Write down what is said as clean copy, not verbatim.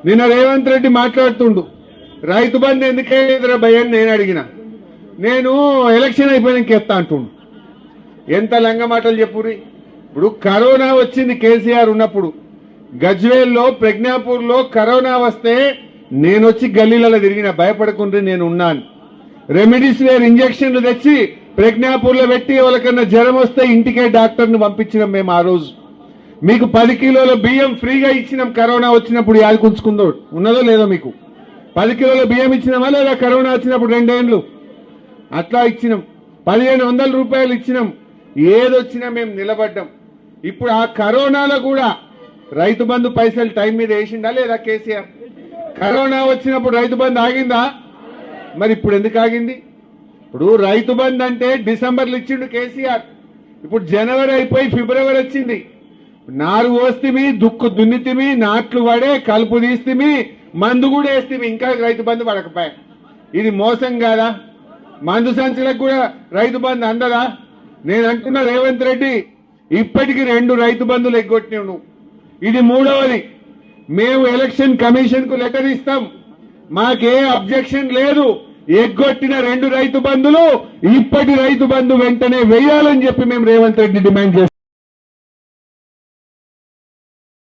నిన్న రేవంత్ రెడ్డి మాట్లాడుతుండు రైతు బంధు ఎందుకేదిరా భయని నేను అడిగిన. నేను ఎలక్షన్ అయిపోయినాక ఎత్తా అంటుండు. ఎంత లంగ మాటలు చెప్పురి. ఇప్పుడు కరోనా వచ్చింది కేసీఆర్ ఉన్నప్పుడు, గజ్వేల్లో ప్రజ్ఞాపూర్లో కరోనా వస్తే నేను వచ్చి గల్లీలలో తిరిగిన, భయపడకుండా నేను ఉన్నాను. రెమిడిసివిర్ ఇంజక్షన్లు తెచ్చి ప్రజ్ఞాపూర్లో పెట్టి ఎవరికన్నా జ్వరం వస్తే ఇంటికే డాక్టర్ని పంపించినాం మేము. ఆ రోజు మీకు 10 కిలోల బియ్యం ఫ్రీగా ఇచ్చినాం. కరోనా వచ్చినప్పుడు యాదకుంచుకుందో ఉన్నదో లేదో మీకు 10 కిలోల బియ్యం ఇచ్చినామా లేదా? కరోనా వచ్చినప్పుడు 2 ఏళ్ళు అట్లా ఇచ్చినాం. 1500 రూపాయలు ఇచ్చినాం. ఏదొచ్చినా మేము నిలబడ్డాం. ఇప్పుడు ఆ కరోనాలో కూడా రైతు బంధు పైసలు టైం మీద వేసిండా లేదా కేసీఆర్? కరోనా వచ్చినప్పుడు రైతు బంధు ఆగిందా? మరి ఇప్పుడు ఎందుకు ఆగింది? ఇప్పుడు రైతు బంధు అంటే డిసెంబర్లో ఇచ్చిండు కేసీఆర్. ఇప్పుడు జనవరి అయిపోయి ఫిబ్రవరి వచ్చింది. నారు పోస్తిమి, దుక్కు దున్నితిమి, నాట్లు పడే, కలుపు తీస్తిమి, మందు కూడా వేస్తిమి, ఇంకా రైతు బంధు పడకపోయా. ఇది మోసం కాదా? మందు సంచులకు కూడా రైతు బంధు అందదా? నేను అంటున్నా రేవంత్ రెడ్డి, ఇప్పటికి 2 రైతు బంధులు ఎగ్గొట్టినావు నువ్వు. ఇది 3వది. మేము ఎలక్షన్ కమిషన్ కు లెటర్ ఇస్తాం, మాకే అబ్జెక్షన్ లేదు. ఎగ్గొట్టిన 2 రైతు బంధులు ఇప్పటి రైతు బంధు వెంటనే వేయాలని చెప్పి మేము రేవంత్ రెడ్డి డిమాండ్ చేస్తాం.